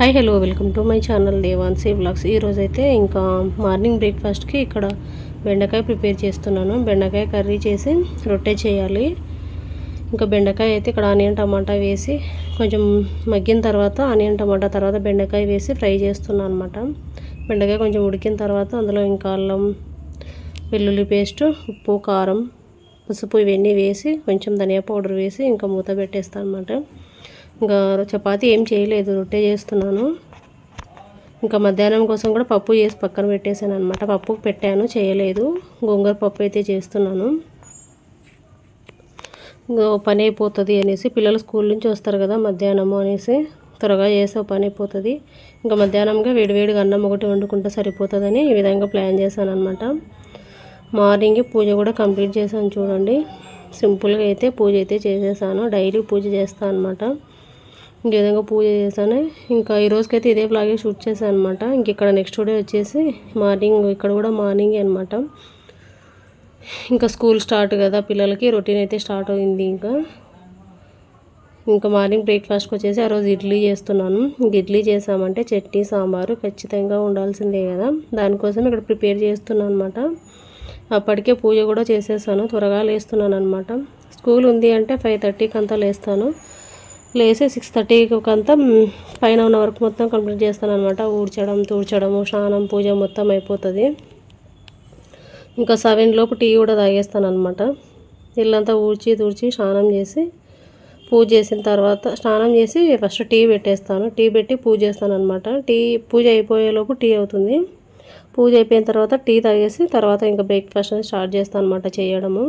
Hi hello welcome to my channel Devansi vlogs. ఈరోజైతే ఇంకా morning బ్రేక్ఫాస్ట్కి ఇక్కడ బెండకాయ ప్రిపేర్ చేస్తున్నాను. బెండకాయ కర్రీ చేసి రొట్టె చేయాలి. ఇంకా బెండకాయ అయితే ఇక్కడ ఆనియన్ టమాటా వేసి కొంచెం మగ్గిన తర్వాత ఆనియన్ టమాటా తర్వాత బెండకాయ వేసి ఫ్రై చేస్తున్నాను అనమాట. బెండకాయ కొంచెం ఉడికిన తర్వాత అందులో ఇంకా అల్లం వెల్లుల్లి పేస్ట్, ఉప్పు, కారం, పసుపు ఇవన్నీ వేసి కొంచెం ధనియా పౌడర్ వేసి ఇంకా మూత పెట్టేస్తాను అనమాట. ఇంకా చపాతీ ఏం చేయలేదు, రొట్టె చేస్తున్నాను. ఇంకా మధ్యాహ్నం కోసం కూడా పప్పు చేసి పక్కన పెట్టేశాను అనమాట. పప్పు పెట్టాను, చేయలేదు. గోంగూర పప్పు అయితే చేస్తున్నాను. ఇంకా పని అయిపోతుంది అనేసి, పిల్లలు స్కూల్ నుంచి వస్తారు కదా మధ్యాహ్నము అనేసి త్వరగా చేసే పని అయిపోతుంది. ఇంకా మధ్యాహ్నంగా వేడివేడిగా అన్నం ఒకటి వండుకుంటే సరిపోతుందని ఈ విధంగా ప్లాన్ చేశాను అనమాట. మార్నింగ్ పూజ కూడా కంప్లీట్ చేశాను చూడండి. సింపుల్గా అయితే పూజ అయితే చేసేసాను. డైలీ పూజ చేస్తాను అనమాట. ఈ విధంగా పూజ చేశాను. ఇంకా ఈ రోజుకైతే ఇదే బ్లాగే షూట్ చేశాను అనమాట. ఇంక ఇక్కడ నెక్స్ట్ డే వచ్చేసి మార్నింగ్, ఇక్కడ కూడా మార్నింగే అనమాట. ఇంకా స్కూల్ స్టార్ట్ కదా పిల్లలకి, రొటీన్ అయితే స్టార్ట్ అయింది. ఇంకా మార్నింగ్ బ్రేక్ఫాస్ట్కి వచ్చేసి ఆ రోజు ఇడ్లీ చేస్తున్నాను. ఇంక ఇడ్లీ చేసామంటే చట్నీ సాంబారు ఖచ్చితంగా ఉండాల్సిందే కదా, దానికోసం ఇక్కడ ప్రిపేర్ చేస్తున్నాను అనమాట. అప్పటికే పూజ కూడా చేసేసాను, త్వరగా లేస్తున్నాను అనమాట. స్కూల్ ఉంది అంటే 5:30కి అంతా లేస్తాను. లేసి 6:30కి అంతా పైన ఉన్న వర్క్ మొత్తం కంప్లీట్ చేస్తాను అనమాట. ఊడ్చడం, తూడ్చడము, స్నానం, పూజ మొత్తం అయిపోతుంది. ఇంకా 7 లోపు టీ కూడా తాగేస్తాను అనమాట. ఇల్లంతా తూడ్చి స్నానం చేసి పూజ చేసిన తర్వాత, స్నానం చేసి ఫస్ట్ టీ పెట్టేస్తాను. టీ పెట్టి పూజ చేస్తాను అనమాట. పూజ అయిపోయేలోపు టీ అవుతుంది. పూజ అయిపోయిన తర్వాత టీ తాగేసి తర్వాత ఇంకా బ్రేక్ఫాస్ట్ అనేది స్టార్ట్ చేస్తాను అనమాట చేయడము.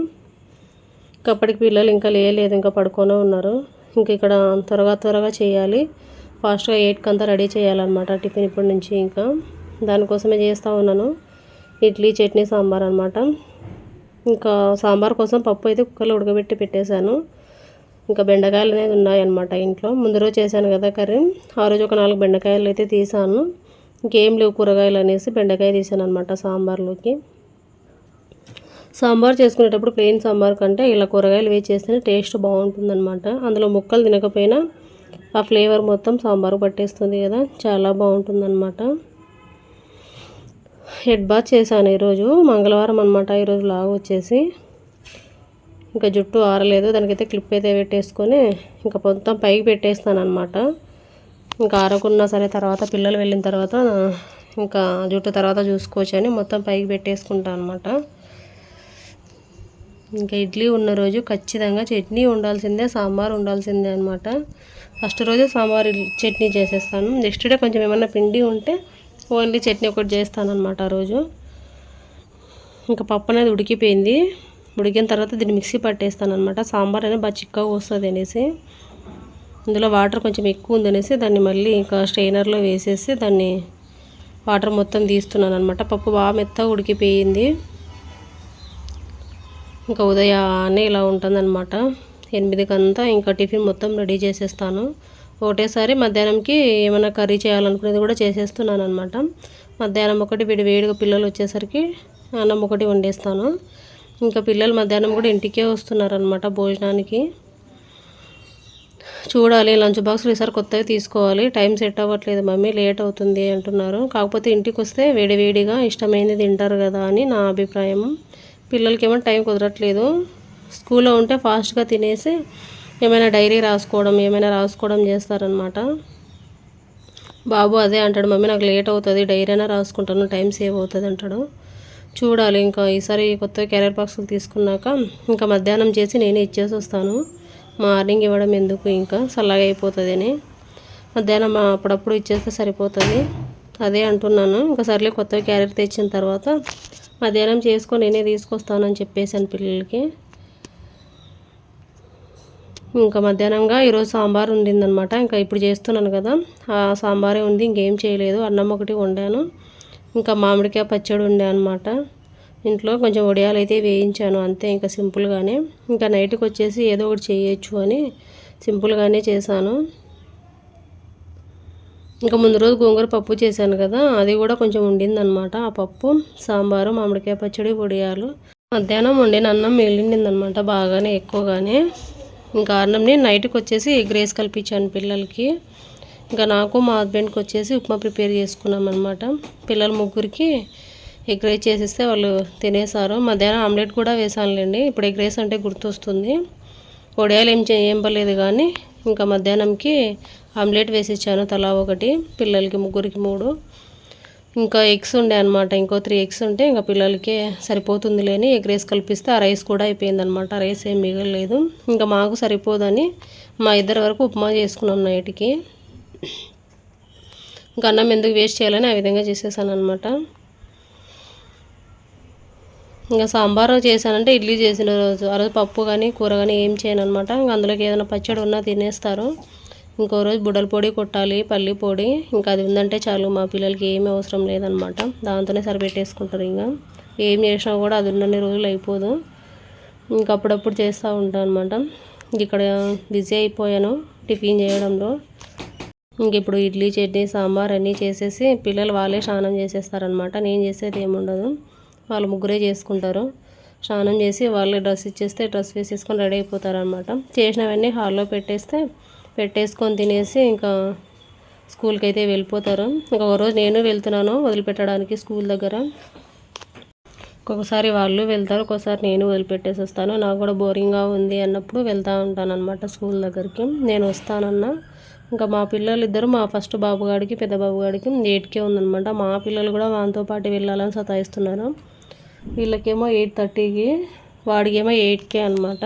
అప్పటికి పిల్లలు ఇంకా లేయలేదు, ఇంకా పడుకొనే ఉన్నారు. ఇంకా ఇక్కడ త్వరగా చేయాలి. ఫాస్ట్గా 8కి అంతా రెడీ చేయాలన్నమాట టిఫిన్ ఇప్పటి నుంచి. ఇంకా దానికోసమే చేస్తూ ఉన్నాను. ఇడ్లీ, చట్నీ, సాంబార్ అనమాట. ఇంకా సాంబార్ కోసం పప్పు అయితే కుక్కర్లో ఉడకబెట్టి పెట్టేశాను. ఇంకా బెండకాయలు అనేది ఉన్నాయన్నమాట ఇంట్లో. ముందు రోజు చేశాను కదా కర్రీ, ఆ రోజు ఒక 4 బెండకాయలు అయితే తీసాను. ఇంకేం లేవు కూరగాయలు అనేసి బెండకాయ తీసాను అనమాట సాంబార్లోకి. సాంబార్ చేసుకునేటప్పుడు ప్లెయిన్ సాంబార్ కంటే ఇలా కూరగాయలు వేసి చేస్తేనే టేస్ట్ బాగుంటుందన్నమాట. అందులో ముక్కలు తినకపోయినా ఆ ఫ్లేవర్ మొత్తం సాంబారు పట్టేస్తుంది కదా, చాలా బాగుంటుందన్నమాట. హెడ్ బాత్ చేశాను ఈరోజు, మంగళవారం అనమాట. ఈరోజు లాగా వచ్చేసి ఇంకా జుట్టు ఆరలేదు, దానికైతే క్లిప్ అయితే పెట్టేసుకొని ఇంకా మొత్తం పైకి పెట్టేస్తాను అనమాట. ఇంకా ఆరకున్నా సరే తర్వాత పిల్లలు వెళ్ళిన తర్వాత ఇంకా జుట్టు తర్వాత చూసుకోవచ్చు అని మొత్తం పైకి పెట్టేసుకుంటాను అనమాట. ఇంకా ఇడ్లీ ఉన్న రోజు ఖచ్చితంగా చట్నీ ఉండాల్సిందే, సాంబార్ ఉండాల్సిందే అనమాట. ఫస్ట్ రోజు సాంబార్ చట్నీ చేసేస్తాను. నెక్స్ట్ డే కొంచెం ఏమన్నా పిండి ఉంటే ఓన్లీ చట్నీ ఒకటి చేస్తాను అనమాట ఆ రోజు. ఇంకా పప్పు అనేది ఉడికిపోయింది. ఉడికిన తర్వాత దీన్ని మిక్సీ పట్టేస్తాను అనమాట. సాంబార్ అనేది బాగా చిక్కగా వస్తుంది అనేసి, ఇందులో వాటర్ కొంచెం ఎక్కువ ఉందనేసి దాన్ని మళ్ళీ ఇంకా స్ట్రైనర్లో వేసేసి దాన్ని వాటర్ మొత్తం తీస్తున్నాను అనమాట. పప్పు బాగా మెత్తగా ఉడికిపోయింది. ఇంకా ఉదయాన్నే ఇలా ఉంటుందన్నమాట. 8కి అంతా ఇంకా టిఫిన్ మొత్తం రెడీ చేసేస్తాను. ఒకటేసారి మధ్యాహ్నంకి ఏమైనా కర్రీ చేయాలనుకునేది కూడా చేసేస్తున్నాను అనమాట. మధ్యాహ్నం ఒకటి వేడిగా పిల్లలు వచ్చేసరికి అన్నం ఒకటి వండేస్తాను. ఇంకా పిల్లలు మధ్యాహ్నం కూడా ఇంటికే వస్తున్నారనమాట భోజనానికి. చూడాలి, లంచ్ బాక్స్లు ఈసారి కొత్తవి తీసుకోవాలి. టైం సెట్ అవ్వట్లేదు మమ్మీ, లేట్ అవుతుంది అంటున్నారు. కాకపోతే ఇంటికి వస్తే వేడిగా ఇష్టమైనది తింటారు కదా అని నా అభిప్రాయం. పిల్లలకి ఏమో టైం కుదరట్లేదు. స్కూల్లో ఉంటే ఫాస్ట్గా తినేసి ఏమైనా డైరీ రాసుకోవడం చేస్తారనమాట. బాబు అదే అంటాడు, మమ్మీ నాకు లేట్ అవుతుంది, డైరీ అయినా రాసుకుంటాను, టైం సేవ్ అవుతుంది అంటాడు. చూడాలి, ఇంకా ఈసారి కొత్త క్యారియర్ బాక్సులు తీసుకున్నాక ఇంకా మధ్యాహ్నం చేసి నేనే ఇచ్చేసి వస్తాను. మార్నింగ్ ఇవ్వడం ఎందుకు, ఇంకా చల్లగా అయిపోతుంది అని మధ్యాహ్నం అప్పుడప్పుడు ఇచ్చేస్తే సరిపోతుంది. అదే అంటున్నాను. ఇంకా సర్లే కొత్త క్యారియర్ తెచ్చిన తర్వాత మధ్యాహ్నం చేసుకొని నేనే తీసుకొస్తానని చెప్పేసాను పిల్లలకి. ఇంకా మధ్యాహ్నంగా ఈరోజు సాంబార్ ఉండిందనమాట. ఇంకా ఇప్పుడు చేస్తున్నాను కదా, ఆ సాంబారే ఉంది, ఇంకేం చేయలేదు. అన్నం ఒకటి వండాను. ఇంకా మామిడికాయ పచ్చడి ఉండే అనమాట ఇంట్లో. కొంచెం వడియాలు అయితే వేయించాను అంతే, ఇంకా సింపుల్గానే. ఇంకా నైట్కి వచ్చేసి ఏదో ఒకటి చేయొచ్చు అని సింపుల్గానే చేశాను. ఇంకా ముందు రోజు గోంగూర పప్పు చేశాను కదా, అది కూడా కొంచెం ఉండిందనమాట. ఆ పప్పు, సాంబారు, మామిడికాయ పచ్చడి, వడియాలు. మధ్యాహ్నం వండిన అన్నం మిగిలిందనమాట బాగానే, ఎక్కువగానే. ఇంకా అన్నంని నైట్కి వచ్చేసి ఎగ్ రైస్ కల్పించాను పిల్లలకి. ఇంకా నాకు మా హస్బెండ్కి వచ్చేసి ఉప్మా ప్రిపేర్ చేసుకున్నాం అనమాట. పిల్లలు ముగ్గురికి ఎగ్ రైస్ చేసేస్తే వాళ్ళు తినేసారు. మధ్యాహ్నం ఆమ్లెట్ కూడా వేసానులేండి. ఇప్పుడు ఎగ్ రైస్ అంటే గుర్తొస్తుంది. వడియాలు ఏం పర్లేదు కానీ ఇంకా మధ్యాహ్నంకి ఆమ్లెట్ వేసిచ్చాను తలా ఒకటి, పిల్లలకి ముగ్గురికి 3. ఇంకా ఎగ్స్ ఉండే అనమాట. ఇంకో 3 ఎగ్స్ ఉంటే ఇంకా పిల్లలకి సరిపోతుంది లేని ఎగ్ రైస్ కల్పిస్తే ఆ రైస్ కూడా అయిపోయిందనమాట. రైస్ ఏం మిగలలేదు. ఇంకా మాకు సరిపోదని మా ఇద్దరి వరకు ఉప్మా చేసుకున్నాం నైట్కి. ఇంకా అన్నం ఎందుకు వేస్ట్ చేయాలని ఆ విధంగా చేసేసాను అనమాట. ఇంకా సాంబార్ చేశానంటే ఇడ్లీ చేసిన రోజు ఆ రోజు పప్పు కానీ కూర కానీ ఏం చేయను అనమాట. ఇంకా అందులోకి ఏదైనా పచ్చడి ఉన్నా తినేస్తారు. ఇంకో రోజు బుడ్డల పొడి కొట్టాలి, పల్లి పొడి, ఇంకా అది ఉందంటే చాలు మా పిల్లలకి ఏమీ అవసరం లేదనమాట. దాంతోనే సరిపెట్టేసుకుంటారు. ఇంకా ఏం చేసినా కూడా అది ఉన్నన్ని రోజులు అయిపోదు. ఇంకా అప్పుడప్పుడు చేస్తూ ఉంటాను అనమాట. ఇక్కడ బిజీ అయిపోయాను టిఫిన్ చేయడంలో. ఇంక ఇప్పుడు ఇడ్లీ, చట్నీ, సాంబార్ అన్నీ చేసేసి పిల్లలు వాళ్ళే స్నానం చేసేస్తారనమాట. నేను చేసేది ఏముండదు, వాళ్ళు ముగ్గురే చేసుకుంటారు. స్నానం చేసి వాళ్ళే డ్రెస్ ఇచ్చేస్తే డ్రెస్ వేసేసుకొని రెడీ అయిపోతారనమాట. చేసినవన్నీ హాల్లో పెట్టేసుకొని తినేసి ఇంకా స్కూల్కి అయితే వెళ్ళిపోతారు. ఇంకా ఒకరోజు నేను వెళ్తున్నాను వదిలిపెట్టడానికి స్కూల్ దగ్గర. ఒక్కొక్కసారి వాళ్ళు వెళ్తారు, ఒక్కొక్కసారి నేను వదిలిపెట్టేసి వస్తాను. నాకు కూడా బోరింగ్గా ఉంది అన్నప్పుడు వెళ్తూ ఉంటాను అనమాట స్కూల్ దగ్గరికి. నేను వస్తానన్నా ఇంకా మా పిల్లలు ఇద్దరు, మా ఫస్ట్ బాబుగాడికి పెద్ద బాబుగాడికి 8కే ఉందనమాట. మా పిల్లలు కూడా వానితో పాటు వెళ్ళాలని సతాయిస్తున్నారు. వీళ్ళకేమో 8:30కి, వాడికేమో 8కే అనమాట.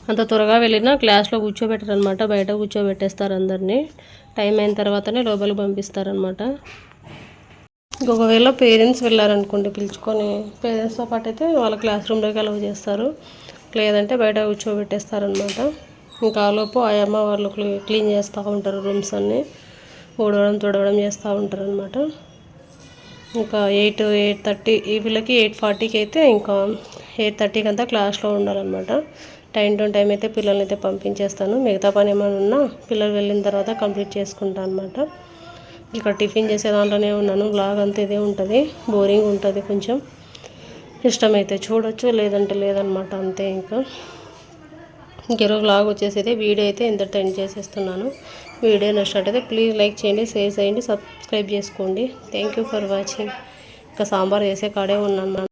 అంత త్వరగా వెళ్ళినా క్లాస్లో కూర్చోబెట్టరు అనమాట, బయట కూర్చోబెట్టేస్తారు అందరినీ. టైం అయిన తర్వాతనే లోపలికి పంపిస్తారనమాట. ఒకవేళ పేరెంట్స్ వెళ్ళారనుకోండి పిలుచుకొని, పేరెంట్స్తో పాటు అయితే వాళ్ళ క్లాస్ రూమ్లోకి అలౌ చేస్తారు, లేదంటే బయట కూర్చోబెట్టేస్తారనమాట. ఇంకా ఆలోపు ఆయమ్మ వాళ్ళు క్లీన్ చేస్తూ ఉంటారు రూమ్స్ అన్నీ, ఊడవడం తుడవడం చేస్తూ ఉంటారు అనమాట. ఇంకా 8:30 వీళ్ళకి 8:40కి అయితే ఇంకా 8:30కి అంతా క్లాస్లో ఉండాలన్నమాట. టైం టు టైం అయితే పిల్లల్ని అయితే పంపించేస్తాను. మిగతా పని ఏమైనా ఉన్నా పిల్లలు వెళ్ళిన తర్వాత కంప్లీట్ చేసుకుంటాను అనమాట. ఇక్కడ టిఫిన్ చేసే దాంట్లోనే ఉన్నాను. బ్లాగ్ అంతా ఇదే ఉంటుంది, బోరింగ్ ఉంటుంది కొంచెం. ఇష్టమైతే చూడొచ్చు, లేదంటే లేదనమాట, అంతే. ఇంకా ఈరోజు బ్లాగ్ వచ్చేసి అయితే వీడియో అయితే ఇంతటితో ఎండ్ చేసేస్తున్నాను. వీడియో నచ్చినట్టయితే ప్లీజ్ లైక్ చేయండి, షేర్ చేయండి, సబ్స్క్రైబ్ చేసుకోండి. Thank you for watching. ఇంకా సాంబార్ చేసే కాడే ఉన్నాను.